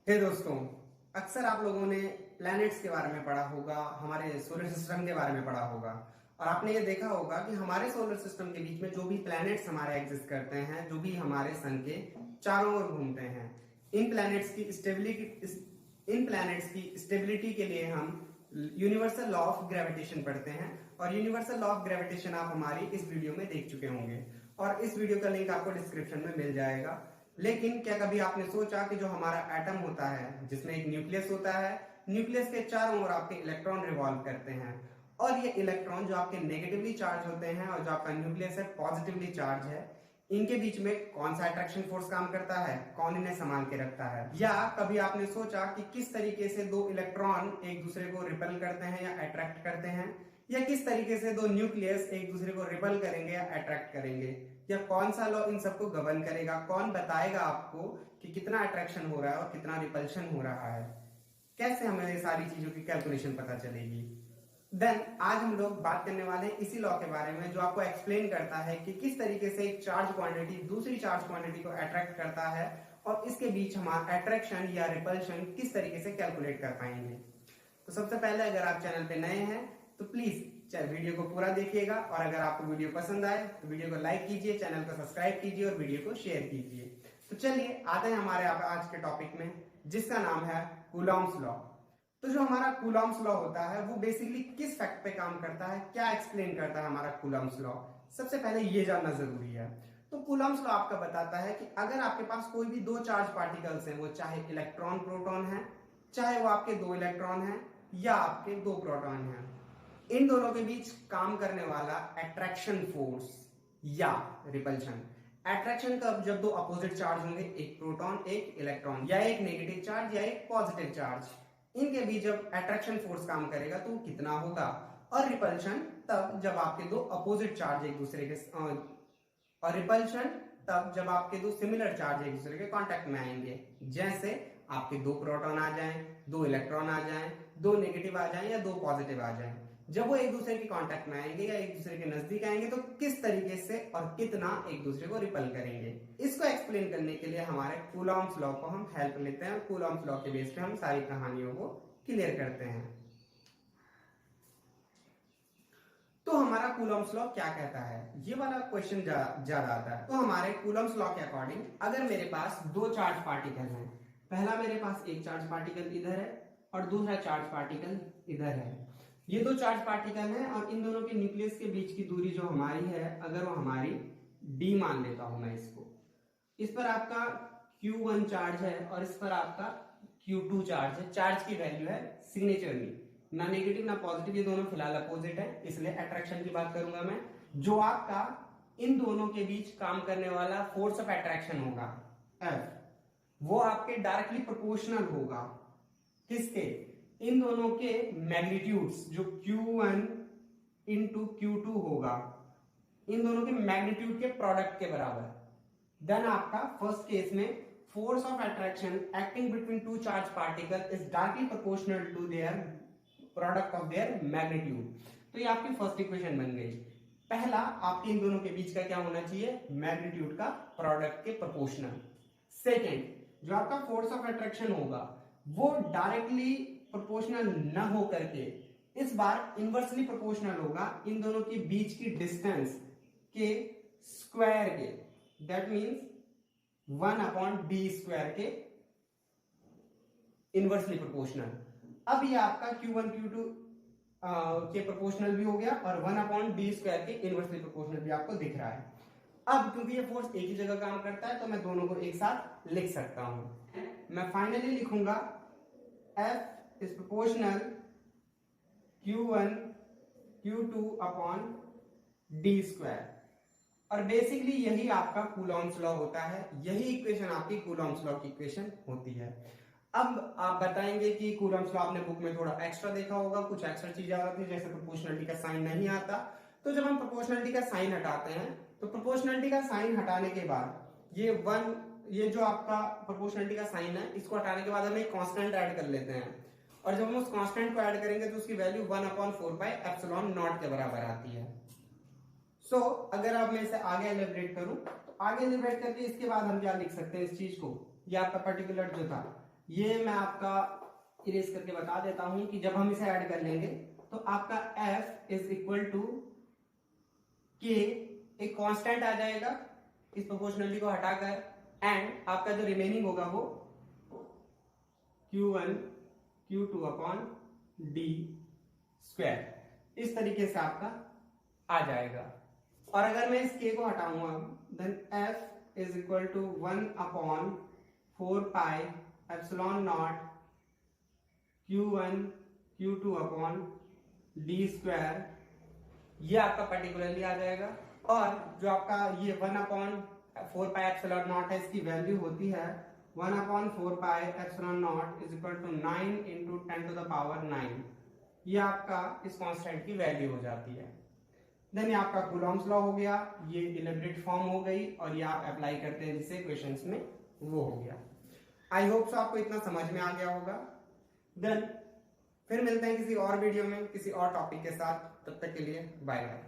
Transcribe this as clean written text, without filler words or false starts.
हे दोस्तों, अक्सर आप लोगों ने प्लैनेट्स के बारे में पढ़ा होगा, हमारे सोलर सिस्टम के बारे में पढ़ा होगा और आपने ये देखा होगा कि हमारे सोलर सिस्टम के बीच में जो भी प्लैनेट्स हमारे एग्जिस्ट करते हैं, जो भी हमारे सन के चारों ओर घूमते हैं, इन प्लैनेट्स की स्टेबिलिटी के लिए हम यूनिवर्सल लॉ ऑफ ग्रेविटेशन पढ़ते हैं। और यूनिवर्सल लॉ ऑफ ग्रेविटेशन आप हमारी इस वीडियो में देख चुके होंगे और इस वीडियो का लिंक आपको डिस्क्रिप्शन में मिल जाएगा। लेकिन क्या कभी आपने सोचा कि जो हमारा एटम होता है, जिसमें एक न्यूक्लियस होता है, न्यूक्लियस के चारों ओर आपके इलेक्ट्रॉन रिवॉल्व करते हैं और ये इलेक्ट्रॉन जो आपके नेगेटिवली चार्ज होते हैं और जो आपका न्यूक्लियस है पॉजिटिवली चार्ज है, इनके बीच में कौन सा अट्रैक्शन फोर्स काम करता है, कौन इन्हें संभाल के रखता है? या कभी आपने सोचा कि किस तरीके से दो इलेक्ट्रॉन एक दूसरे को रिपेल करते हैं या अट्रैक्ट करते हैं, या किस तरीके से दो न्यूक्लियस एक दूसरे को रिपेल करेंगे या अट्रैक्ट करेंगे, या कौन सा लॉ इन सबको गवर्न करेगा? कौन बताएगा आपको कि कितना अट्रैक्शन हो रहा है और कितना रिपल्शन हो रहा है? कैसे हमें ये सारी चीजों की कैलकुलेशन पता चलेगी? देन आज हम लोग बात करने वाले हैं इसी लॉ के बारे में, जो आपको एक्सप्लेन करता है कि किस तरीके से एक चार्ज क्वांटिटी दूसरी चार्ज क्वांटिटी को अट्रैक्ट करता है और इसके बीच हमारा अट्रैक्शन या रिपल्शन किस तरीके से कैलकुलेट कर पाएंगे। तो सबसे पहले अगर आप चैनल पे नए हैं तो प्लीज वीडियो को पूरा देखिएगा और अगर आपको वीडियो पसंद आए तो वीडियो को लाइक कीजिए, चैनल को सब्सक्राइब कीजिए और वीडियो को शेयर कीजिए। तो चलिए आते हैं हमारे आज के टॉपिक में, जिसका नाम है कूलॉम्स लॉ। तो जो हमारा कूलॉम्स लॉ होता है वो बेसिकली किस फैक्ट पे काम करता है, क्या एक्सप्लेन करता है हमारा कूलॉम्स लॉ, सबसे पहले ये जानना जरूरी है। तो कूलॉम्स लॉ आपका बताता है कि अगर आपके पास कोई भी दो चार्ज पार्टिकल्स हैं, वो चाहे इलेक्ट्रॉन प्रोटॉन है, चाहे वो आपके दो इलेक्ट्रॉन है या आपके दो प्रोटॉन है, इन दोनों के बीच काम करने वाला अट्रैक्शन फोर्स या रिपल्शन। अट्रैक्शन कब? जब दो अपोजिट चार्ज होंगे, एक प्रोटॉन एक इलेक्ट्रॉन, या एक नेगेटिव चार्ज या एक पॉजिटिव चार्ज, इनके बीच जब अट्रैक्शन फोर्स काम करेगा तो कितना होगा। और रिपल्शन तब जब आपके दो अपोजिट चार्ज एक दूसरे के और रिपल्शन तब जब आपके दो सिमिलर चार्ज एक दूसरे के कांटेक्ट में आएंगे, जैसे आपके दो प्रोटॉन आ जाएं, दो इलेक्ट्रॉन आ जाएं, दो नेगेटिव आ जाएं या दो पॉजिटिव आ जाएं। जब वो एक दूसरे के कांटेक्ट में आएंगे या एक दूसरे के नजदीक आएंगे तो किस तरीके से और कितना एक दूसरे को रिपल करेंगे, इसको एक्सप्लेन करने के लिए हमारे कूलॉम्स लॉ को हम हेल्प लेते हैं और कूलॉम्स लॉ के बेस पे हम सारी कहानियों को क्लियर करते हैं। तो हमारा कूलॉम्स लॉ क्या कहता है, ये वाला क्वेश्चन ज्यादा आता है। तो हमारे कूलॉम्स लॉ के अकॉर्डिंग अगर मेरे पास दो चार्ज पार्टिकल हैं, पहला मेरे पास एक चार्ज पार्टिकल इधर है और दूसरा चार्ज पार्टिकल इधर है, ये दो चार्ज पार्टिकल हैं और इन दोनों के न्यूक्लियस के बीच की दूरी जो हमारी है, अगर वो हमारी d मान लेता हूं मैं इसको, इस पर आपका Q1 चार्ज है और इस पर आपका Q2 चार्ज है। चार्ज की वैल्यू है सिग्नेचरली, ना नेगेटिव ना पॉजिटिव, ये दोनों फिलहाल अपोजिट है, इसलिए अट्रैक्शन की बात करूंगा मैं। जो आपका इन दोनों के बीच काम करने वाला फोर्स ऑफ अट्रैक्शन होगा F, वो आपके डायरेक्टली प्रोपोर्शनल होगा किसके? इन दोनों के मैग्नीट्यूड्स, जो Q1 इंटू Q2 होगा, इन दोनों के मैग्नीट्यूड के प्रोडक्ट के बराबर। देन आपका फर्स्ट केस में force of attraction acting between two charge particle is directly proportional to their product of their magnitude. तो ये आपकी फर्स्ट इक्वेशन बन गई। पहला, आपके इन दोनों के बीच का क्या होना चाहिए? मैग्नीट्यूड का प्रोडक्ट के प्रोपोर्शनल। सेकेंड, जो आपका फोर्स ऑफ अट्रैक्शन होगा वो डायरेक्टली प्रोपोर्शनल न हो करके इस बार इनवर्सली प्रोपोर्शनल होगा इन दोनों के बीच की डिस्टेंस के स्क्वायर के। दैट मींस 1/d² के इनवर्सली प्रोपोर्शनल। अब ये आपका Q1 Q2 के प्रोपोर्शनल भी हो गया और 1/d² के इनवर्सली प्रोपोर्शनल भी आपको दिख रहा है। अब क्योंकि ये फोर्स एक ही जगह काम करता है तो मैं दोनों को एक साथ लिख सकता हूं। मैं फाइनली लिखूंगा F is proportional Q1 Q2 upon d²। और बेसिकली यही आपका कूलॉम्स लॉ होता है, यही इक्वेशन आपकी कूलॉम्स लॉ की इक्वेशन होती है। अब आप बताएंगे कि कूलॉम्स लॉ आपने बुक में थोड़ा एक्स्ट्रा देखा होगा, कुछ एक्स्ट्रा चीजें आ रही थी, जैसे प्रोपोर्शनलिटी का साइन नहीं आता। तो जब हम प्रोपोर्शनलिटी का साइन हटाते हैं तो प्रोपोर्शनलिटी का साइन हटाने के बाद ये जो आपका प्रोपोर्शनलिटी का साइन है, इसको हटाने के बाद हम एक कांस्टेंट ऐड कर लेते हैं और जब हम उस कांस्टेंट को ऐड करेंगे तो उसकी वैल्यू 1/4πε0 के बराबर आती है। सो अगर अब मैं इसे आगे एलिब्रेट करूं तो आगे एलिब्रेट करके इसके बाद हम क्या लिख सकते हैं इस चीज को, ये आपका पर्टिकुलर जो था ये मैं आपका इरेज करके बता देता हूं कि जब हम इसे ऐड कर लेंगे तो आपका F इज इक्वल टू के, एक कांस्टेंट आ जाएगा इस प्रोपोर्शनलिटी को हटाकर, एंड आपका जो रिमेनिंग होगा वो Q1 Q2 upon D square, इस तरीके से आपका आ जाएगा। और अगर मैं इस k को हटाऊंगा then F is equal to 1 upon 4 pi epsilon naught Q1 Q2 upon D square, ये आपका पर्टिकुलरली आ जाएगा। और जो आपका ये 1 अपॉन 4 पाई एप्सिलॉन नॉट है, इसकी वैल्यू होती है 1 upon 4 pi epsilon naught is equal to 9 into 10 to the power 9, ये आपका इस कांस्टेंट की वैल्यू हो जाती है। देन ये आपका कूलॉम्स लॉ हो गया, ये इलेबरेट फॉर्म हो गई, और ये आप अप्लाई करते हैं जिससे क्वेश्चंस में वो हो गया। आई होप सो आपको इतना समझ में आ गया होगा। देन फिर मिलते हैं किसी और वीडियो में किसी और टॉपिक के साथ, तब तक के लिए बाय बाय।